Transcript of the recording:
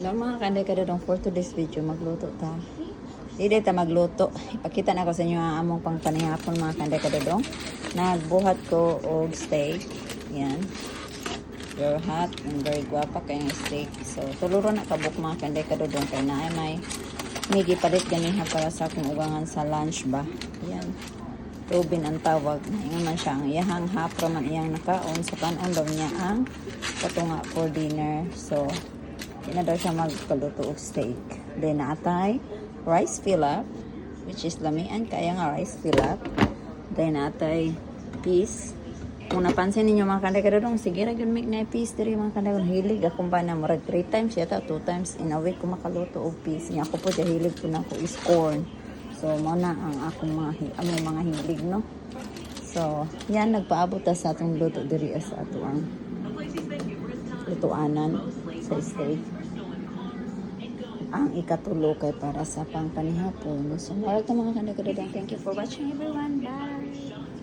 Hello mga kanday kadadong, for today's video magluto ta. Hindi ta magluto. Ipakita na ko sa inyo ang among pang panihapon mga kanday kadadong. Nagbuhat ko og steak. Yan. Very hot and very guwapa kayong steak. So tuluro na kabuk mga kanday kadadong kay na ay may gipalit ganiha para sa akong ugangan sa lunch ba. Yan. Robin ang tawag. Ingon man siya ang iyahang hapro man iyang nakaon sa kanon daw niya ang patunga for dinner. So hindi na daw siya magpaluto og steak. Then natay rice fill-up, which is lamian kaya nga rice fill-up. Then natay peas. Kung napansin ninyo mga kanday kadadong, sige ra gyud make na peas diri mga kanday kadadong. Hilig akong ba na murag 3 times yata, 2 times in a week ko makaluto og peas. Nya ako po siya hilig ko na ko is corn. So mo na ang akong among mga hilig, no. So yan, nagpaabot ta sa atong luto diri sa ato ang lutuanan sa steak. Ang ikatulo kay para sa pangpanihapon. So, alright mga kanday kadadong. Thank you for watching everyone. Bye!